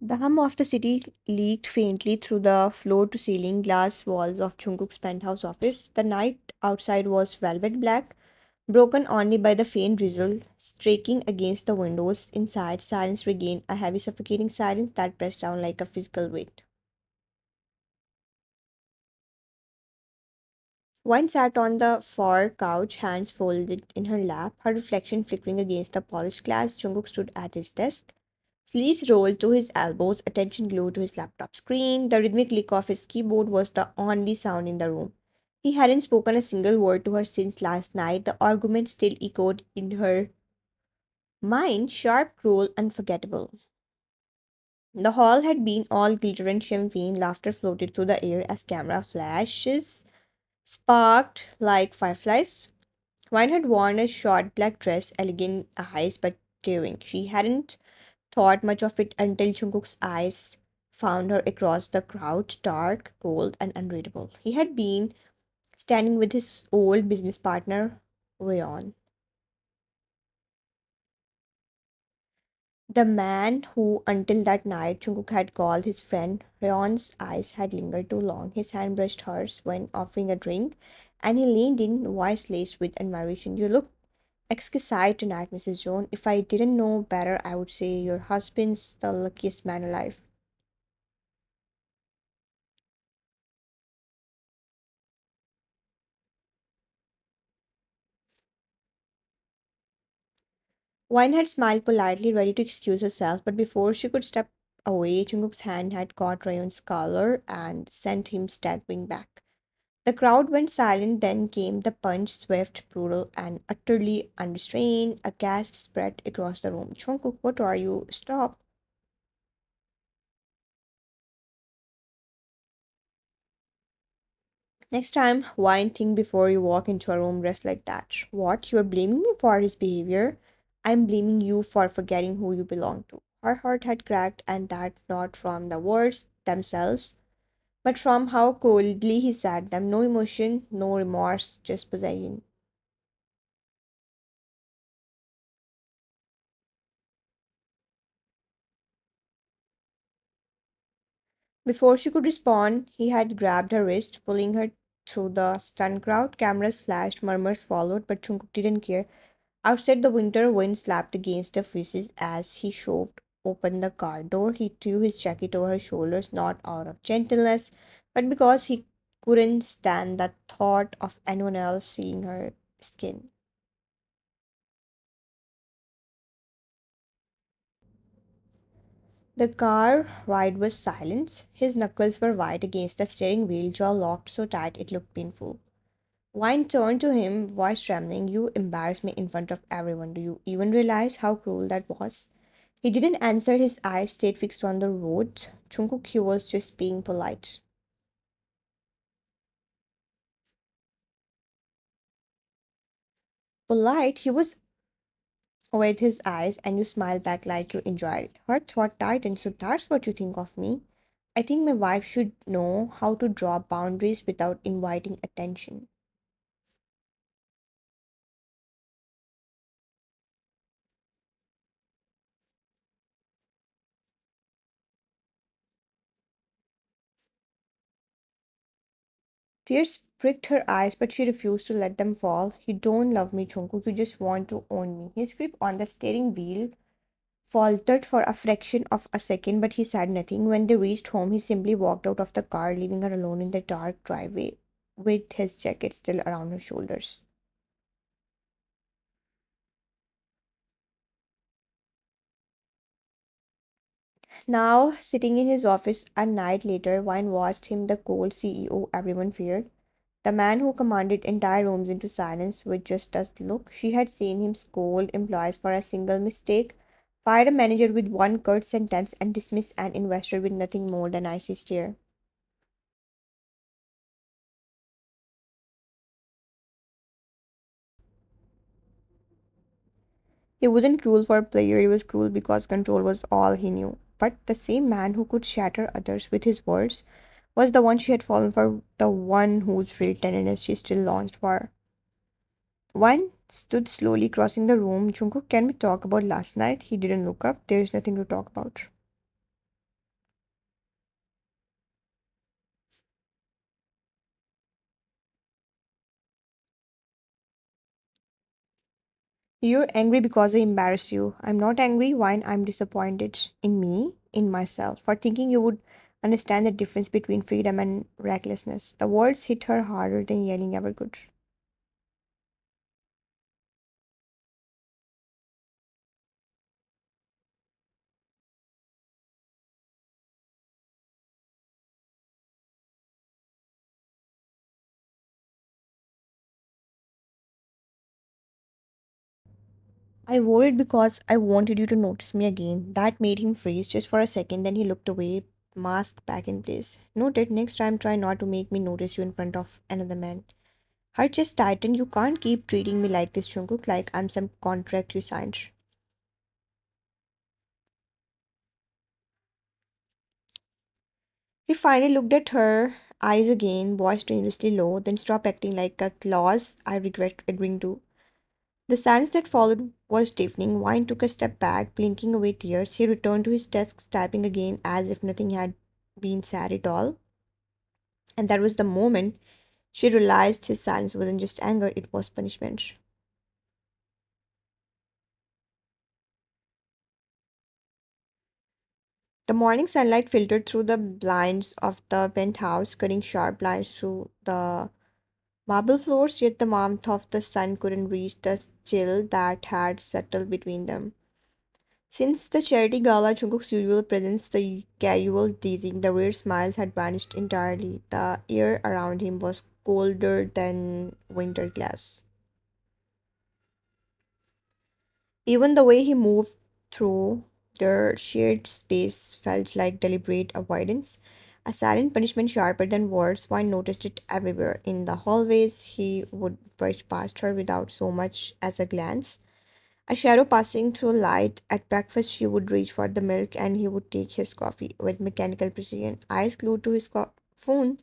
The hum of the city leaked faintly through the floor to ceiling glass walls of Jungkook's penthouse office. The night outside was velvet black, broken only by the faint drizzle streaking against the windows. Inside, silence regained a heavy, suffocating silence that pressed down like a physical weight. Wine sat on the far couch, hands folded in her lap, her reflection flickering against the polished glass. Jungkook stood at his desk, sleeves rolled to his elbows, attention glued to his laptop screen. The rhythmic click of his keyboard was the only sound in the room. He hadn't spoken a single word to her since last night. The argument still echoed in her mind, sharp, cruel, unforgettable. The hall had been all glitter and champagne. Laughter floated through the air as camera flashes sparked like fireflies. Wine had worn a short black dress, elegant eyes but daring. She hadn't thought much of it until Jungkook's eyes found her across the crowd, dark, cold, and unreadable. He had been standing with his old business partner, Ryan. The man who, until that night, Jungkook had called his friend. Ryan's eyes had lingered too long. His hand brushed hers when offering a drink, and he leaned in, voice laced with admiration. You look exquisite tonight, Mrs. Jones. If I didn't know better, I would say your husband's the luckiest man alive. Wine had smiled politely, ready to excuse herself, but before she could step away, Jungkook's hand had caught Ryan's collar and sent him staggering back. The crowd went silent, then came the punch, swift, brutal, and utterly unrestrained. A gasp spread across the room. Jungkook, what are you? Stop. Next time, wine think before you walk into a room dressed like that. What? You're blaming me for his behavior? I'm blaming you for forgetting who you belong to. Her heart had cracked, and that not from the words themselves, but from how coldly he said them. No emotion, no remorse, just possession. Before she could respond, he had grabbed her wrist, pulling her through the stunned crowd. Cameras flashed, murmurs followed, but Jungkook didn't care. Outside, the winter wind slapped against her faces as he shoved open the car door. He threw his jacket over her shoulders, not out of gentleness, but because he couldn't stand the thought of anyone else seeing her skin. The car ride was silent. His knuckles were white against the steering wheel, jaw locked so tight it looked painful. Wine turned to him, voice trembling. You embarrass me in front of everyone. Do you even realize how cruel that was? He didn't answer, his eyes stayed fixed on the road. Jungkook, he was just being polite. Polite, he was with his eyes, and you smiled back like you enjoyed it. Her throat tightened, so that's what you think of me? I think my wife should know how to draw boundaries without inviting attention. Tears pricked her eyes, but she refused to let them fall. You don't love me, Jungkook. You just want to own me. His grip on the steering wheel faltered for a fraction of a second, but he said nothing. When they reached home, he simply walked out of the car, leaving her alone in the dark driveway with his jacket still around her shoulders. Now, sitting in his office a night later, Wine watched him, the cold CEO everyone feared. The man who commanded entire rooms into silence with just a look. She had seen him scold employees for a single mistake, fire a manager with one curt sentence, and dismiss an investor with nothing more than icy stare. He wasn't cruel for a player, he was cruel because control was all he knew. But the same man who could shatter others with his words was the one she had fallen for, the one whose very tenderness she still longed for. One stood slowly crossing the room. Jungkook, can we talk about last night? He didn't look up. There's nothing to talk about. You're angry because I embarrass you. I'm not angry when I'm disappointed in me, in myself, for thinking you would understand the difference between freedom and recklessness. The words hit her harder than yelling ever could. I worried because I wanted you to notice me again. That made him freeze just for a second, then he looked away, mask back in place. Noted, next time try not to make me notice you in front of another man. Her chest tightened. You can't keep treating me like this, Jungkook, like I'm some contract you signed. He finally looked at her eyes again, voice dangerously low, then stopped acting like a clause I regret agreeing to. The silence that followed was deafening. Wine took a step back, blinking away tears. He returned to his desk, typing again as if nothing had been said at all. And that was the moment she realized his silence wasn't just anger, it was punishment. The morning sunlight filtered through the blinds of the penthouse, cutting sharp lines through the marble floors, yet the warmth of the sun couldn't reach the chill that had settled between them. Since the charity gala, Jungkook's usual presence, the casual teasing, the rare smiles had vanished entirely. The air around him was colder than winter glass. Even the way he moved through their shared space felt like deliberate avoidance, a silent punishment sharper than words. One noticed it everywhere. In the hallways, he would brush past her without so much as a glance. A shadow passing through light. At breakfast, she would reach for the milk and he would take his coffee with mechanical precision, eyes glued to his phone,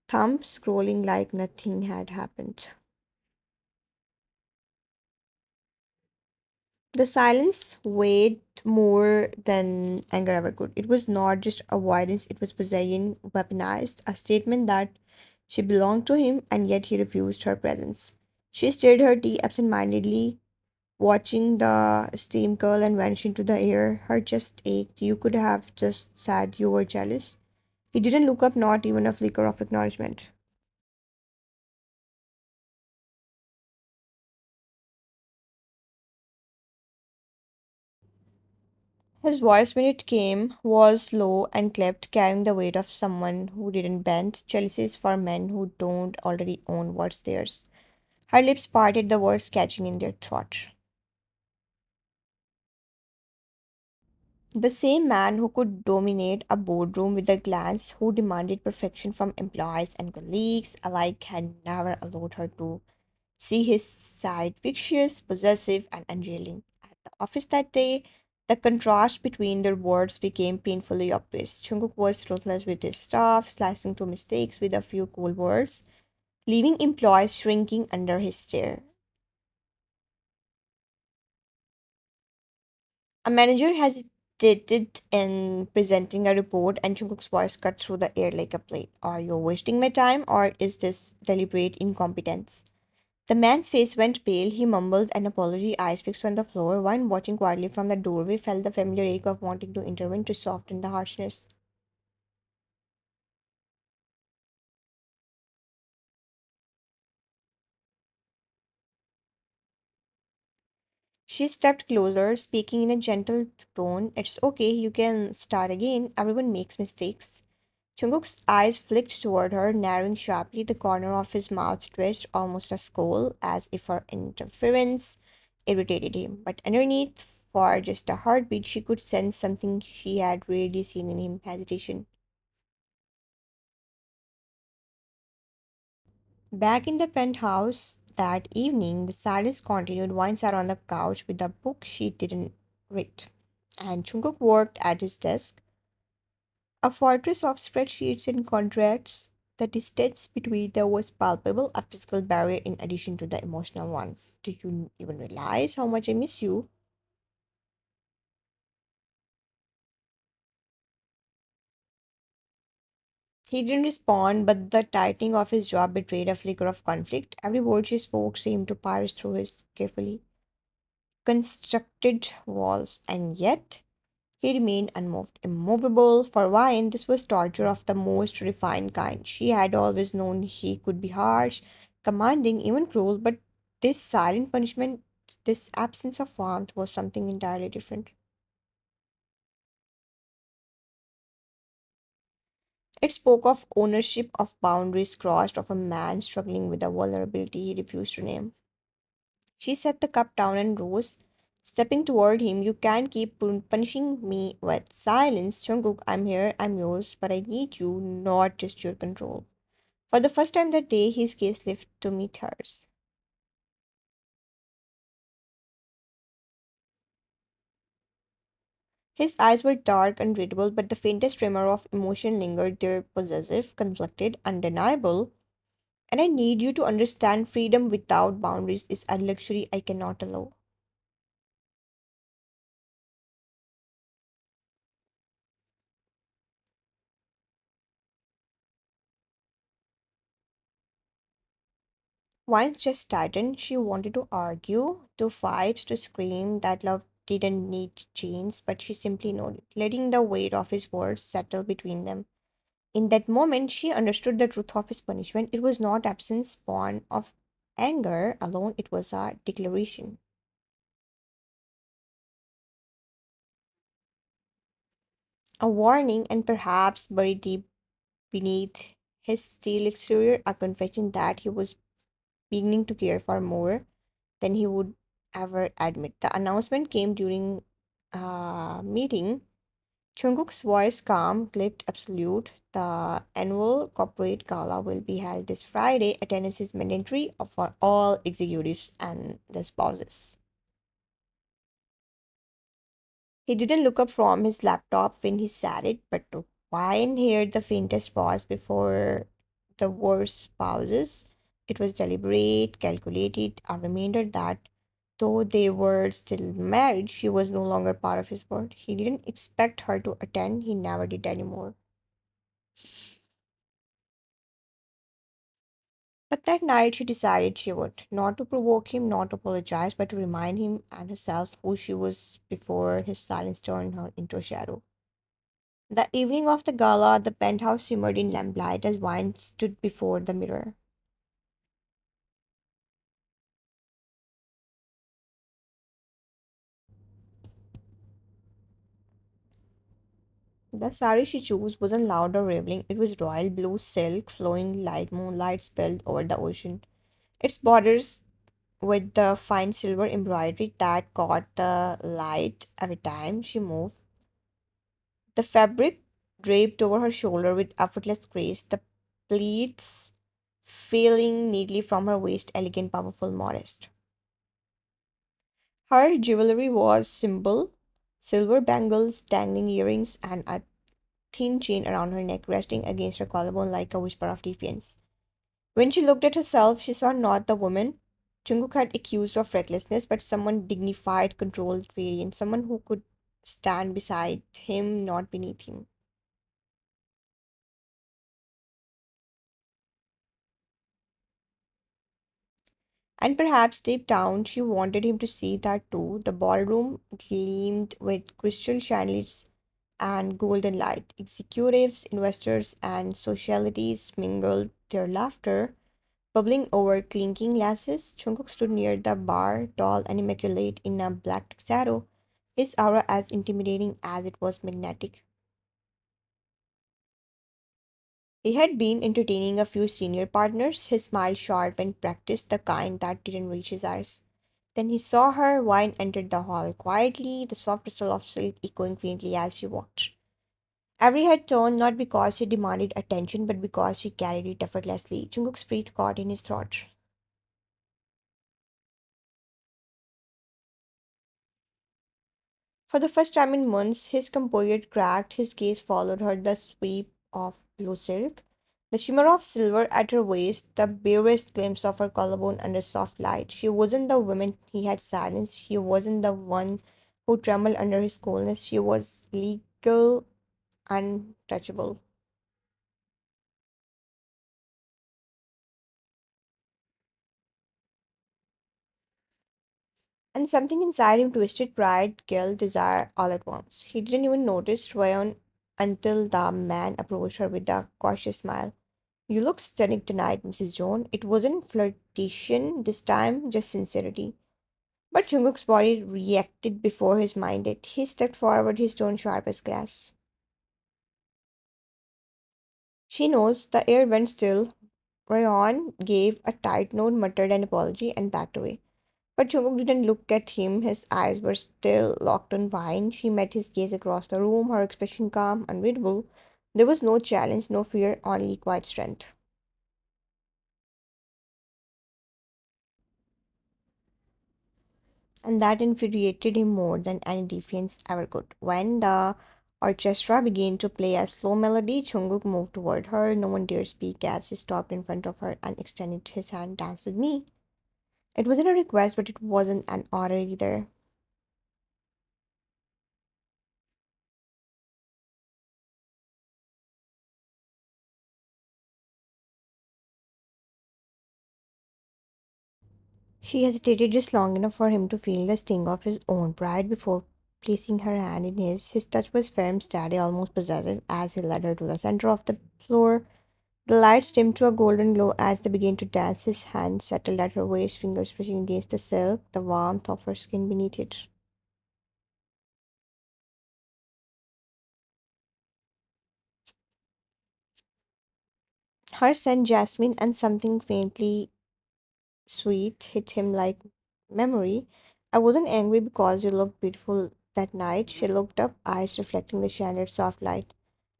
thumb scrolling like nothing had happened. The silence weighed more than anger ever could. It was not just avoidance, it was possession, weaponized, a statement that she belonged to him and yet he refused her presence. She stirred her tea absent-mindedly, watching the steam curl and vanish into the air. Her chest ached. You could have just said you were jealous. He didn't look up, not even a flicker of acknowledgement. His voice, when it came, was low and clipped, carrying the weight of someone who didn't bend. Jealousy is for men who don't already own what's theirs. Her lips parted, the words catching in their throat. The same man who could dominate a boardroom with a glance, who demanded perfection from employees and colleagues alike, had never allowed her to see his side vicious, possessive, and unrelenting. At the office that day, the contrast between their words became painfully obvious. Jungkook was ruthless with his staff, slicing through mistakes with a few cool words, leaving employees shrinking under his stare. A manager hesitated in presenting a report, and Jungkook's voice cut through the air like a blade. Are you wasting my time, or is this deliberate incompetence? The man's face went pale. He mumbled an apology, eyes fixed on the floor. One watching quietly from the doorway felt the familiar ache of wanting to intervene to soften the harshness. She stepped closer, speaking in a gentle tone. It's okay, you can start again. Everyone makes mistakes. Jungkook's eyes flicked toward her, narrowing sharply. The corner of his mouth twitched, almost a scowl, as if her interference irritated him. But underneath, for just a heartbeat, she could sense something she had rarely seen in him: hesitation. Back in the penthouse that evening, the silence continued. Wine sat on the couch with a book she didn't read, and Jungkook worked at his desk, a fortress of spreadsheets and contracts. The distance between them was palpable, a physical barrier in addition to the emotional one. Do you even realize how much I miss you? He didn't respond, but the tightening of his jaw betrayed a flicker of conflict. Every word she spoke seemed to parse through his carefully. constructed walls, and yet he remained unmoved, immovable. For Wine, this was torture of the most refined kind. She had always known he could be harsh, commanding, even cruel, but this silent punishment, this absence of warmth, was something entirely different. It spoke of ownership, of boundaries crossed, of a man struggling with a vulnerability he refused to name. She set the cup down and rose, stepping toward him. You can't keep punishing me with silence. Jungkook, I'm here, I'm yours, but I need you, not just your control. For the first time that day, his gaze lifted to meet hers. His eyes were dark, unreadable, but the faintest tremor of emotion lingered there, possessive, conflicted, undeniable. And I need you to understand freedom without boundaries is a luxury I cannot allow. Once just tightened, she wanted to argue, to fight, to scream that love didn't need chains, but she simply nodded, letting the weight of his words settle between them. In that moment, she understood the truth of his punishment. It was not absence born of anger alone, it was a declaration, a warning, and perhaps buried deep beneath his steel exterior, a confession that he was beginning to care for more than he would ever admit. The announcement came during a meeting. Jungkook's voice calm, clipped, absolute. The annual corporate gala will be held this Friday. Attendance is mandatory for all executives and their spouses. He didn't look up from his laptop when he said it, but Wine heard the faintest pause before the words pauses. It was deliberate, calculated, a reminder that though they were still married, she was no longer part of his world. He didn't expect her to attend, he never did anymore. But that night she decided she would, not to provoke him, not to apologize, but to remind him and herself who she was before his silence turned her into a shadow. The evening of the gala, the penthouse simmered in lamplight as Wine stood before the mirror. The sari she chose wasn't loud or revealing, it was royal blue silk, flowing light moonlight spilled over the ocean. Its borders with the fine silver embroidery that caught the light every time she moved. The fabric draped over her shoulder with effortless grace, the pleats falling neatly from her waist, elegant, powerful, modest. Her jewelry was simple silver bangles, dangling earrings, and a thin chain around her neck resting against her collarbone like a whisper of defiance. When she looked at herself, she saw not the woman Jungkook had accused of recklessness, but someone dignified, controlled, radiant, someone who could stand beside him, not beneath him. And perhaps deep down, she wanted him to see that too. The ballroom gleamed with crystal chandeliers and golden light. Executives, investors, and socialities mingled their laughter, bubbling over clinking glasses. Jungkook stood near the bar, tall and immaculate in a black tuxedo, his aura as intimidating as it was magnetic. He had been entertaining a few senior partners, his smile sharp and practiced, the kind that didn't reach his eyes. Then he saw her. Wine entered the hall quietly, the soft rustle of silk echoing faintly as she walked. Every head turned not because she demanded attention, but because she carried it effortlessly. Jungkook's breath caught in his throat. For the first time in months, his composure cracked, his gaze followed her, the sweep of blue silk, the shimmer of silver at her waist, the barest glimpse of her collarbone under soft light. She wasn't the woman he had silenced, she wasn't the one who trembled under his coolness, she was legal, untouchable. And something inside him twisted pride, guilt, desire all at once. He didn't even notice Ryan until the man approached her with a cautious smile. You look stunning tonight, Mrs. Jones. It wasn't flirtation this time, just sincerity. But Jungkook's body reacted before his mind did. He stepped forward, his tone sharp as glass. She knows the air went still. Ryan gave a tight note, muttered an apology, and backed away. But Jungkook didn't look at him. His eyes were still locked on Vine. She met his gaze across the room, her expression calm, unreadable. There was no challenge, no fear, only quiet strength. And that infuriated him more than any defiance ever could. When the orchestra began to play a slow melody, Jungkook moved toward her. No one dared speak as he stopped in front of her and extended his hand. Dance with me. It wasn't a request, but it wasn't an order either. She hesitated just long enough for him to feel the sting of his own pride before placing her hand in his. His touch was firm, steady, almost possessive as he led her to the center of the floor. The lights dimmed to a golden glow as they began to dance. His hand settled at her waist, fingers pressing against the silk, the warmth of her skin beneath it. Her scent, jasmine, and something faintly sweet hit him like memory. I wasn't angry because you looked beautiful that night. She looked up, eyes reflecting the chandelier soft light.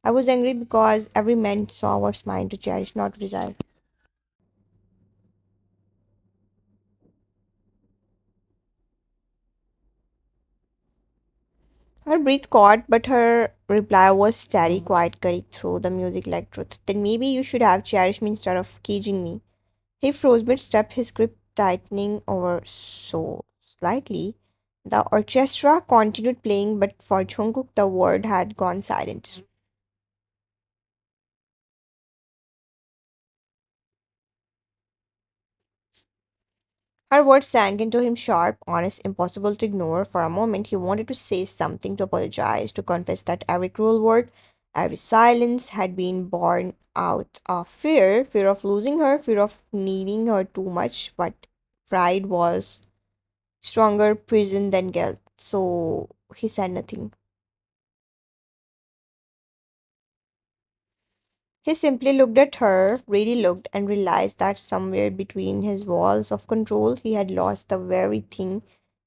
I was angry because every man saw was mine to cherish, not to desire. Her breath caught, but her reply was steady, quiet, cutting through the music like truth. Then maybe you should have cherished me instead of caging me. He froze mid-step, his grip tightening over so slightly. The orchestra continued playing, but for Jungkook, the world had gone silent. Her words sank into him sharp, honest, impossible to ignore. For a moment, he wanted to say something, to apologize, to confess that every cruel word, every silence had been born out of fear of losing her, fear of needing her too much. But pride was stronger prison than guilt. So he said nothing. He simply looked at her, really looked, and realized that somewhere between his walls of control, he had lost the very thing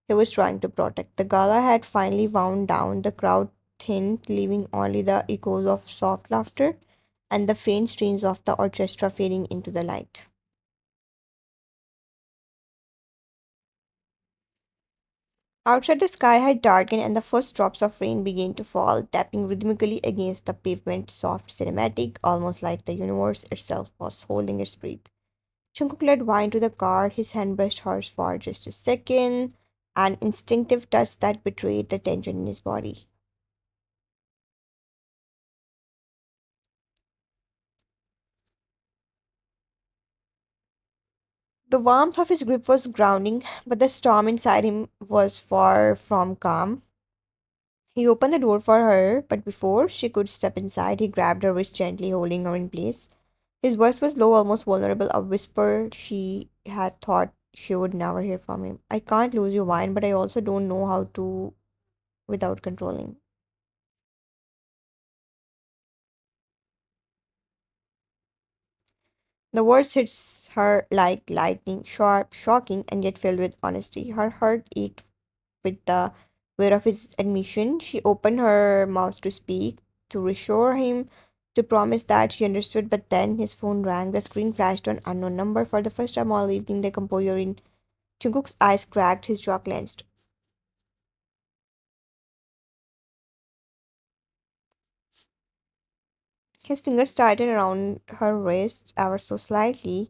he was trying to protect. The gala had finally wound down, the crowd thinned, leaving only the echoes of soft laughter and the faint strains of the orchestra fading into the light. Outside, the sky had darkened, and the first drops of rain began to fall, tapping rhythmically against the pavement, soft, cinematic, almost like the universe itself was holding its breath. Jungkook led Wine to the car. His hand brushed hers for just a second, an instinctive touch that betrayed the tension in his body. The warmth of his grip was grounding, but the storm inside him was far from calm. He opened the door for her, but before she could step inside, he grabbed her wrist gently, holding her in place. His voice was low, almost vulnerable, a whisper she had thought she would never hear from him. I can't lose your wine, but I also don't know how to without controlling. The words hit her like lightning, sharp, shocking, and yet filled with honesty. Her heart ached with the weight of his admission. She opened her mouth to speak, to reassure him, to promise that she understood, but then his phone rang. The screen flashed on unknown number. For the first time all evening, the composure in Jungkook's eyes cracked, his jaw clenched. His fingers tightened around her wrist ever so slightly.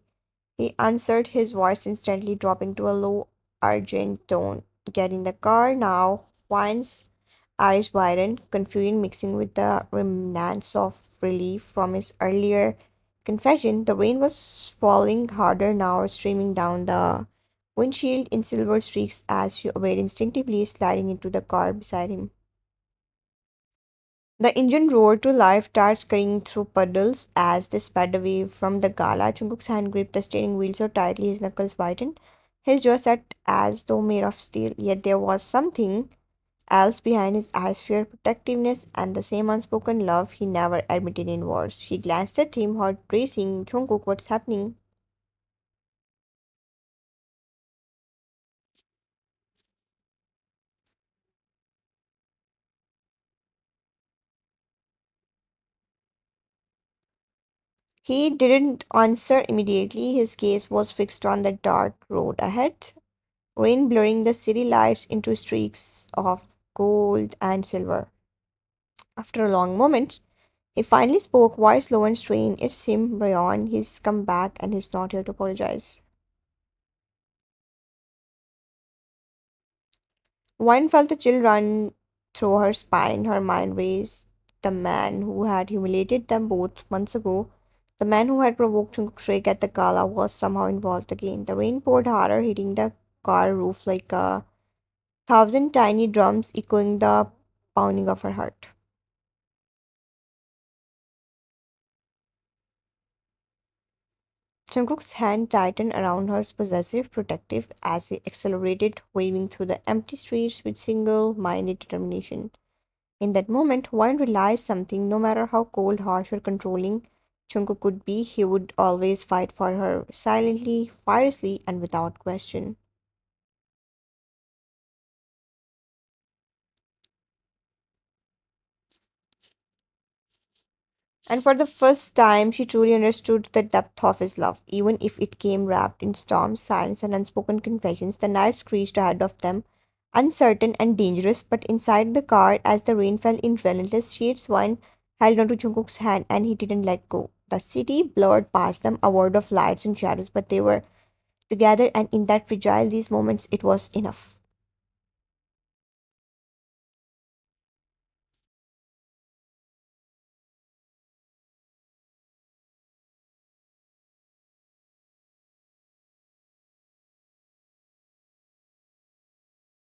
He answered, his voice instantly dropping to a low, urgent tone. Get in the car now. Wine's eyes widened, confusion mixing with the remnants of relief from his earlier confession. The rain was falling harder now, streaming down the windshield in silver streaks as she obeyed instinctively, sliding into the car beside him. The engine roared to life, tires scurrying through puddles as they sped away from the gala. Jungkook's hand gripped the steering wheel so tightly his knuckles whitened. His jaw sat as though made of steel, yet there was something else behind his eyes, fear, protectiveness, and the same unspoken love he never admitted in words. She glanced at him, heart racing. Jungkook, what's happening? He didn't answer immediately. His gaze was fixed on the dark road ahead, rain blurring the city lights into streaks of gold and silver. After a long moment, he finally spoke, voice low and strained. It's him, Rayon. He's come back and he's not here to apologize. Wine felt a chill run through her spine. Her mind raced. The man who had humiliated them both months ago, the man who had provoked Jungkook Shake at the gala, was somehow involved again. The rain poured harder, hitting the car roof like a thousand tiny drums, echoing the pounding of her heart. Jungkook's hand tightened around hers, possessive, protective, as he accelerated, waving through the empty streets with single-minded determination. In that moment, one realized something. No matter how cold, harsh, or controlling Jungkook could be, he would always fight for her, silently, fiercely, and without question. And for the first time, she truly understood the depth of his love, even if it came wrapped in storms, silence, and unspoken confessions. The night screeched ahead of them, uncertain and dangerous, but inside the car, as the rain fell in relentless sheets, one held onto Jungkook's hand and he didn't let go. The city blurred past them, a world of lights and shadows, but they were together, and in that fragile these moments, it was enough.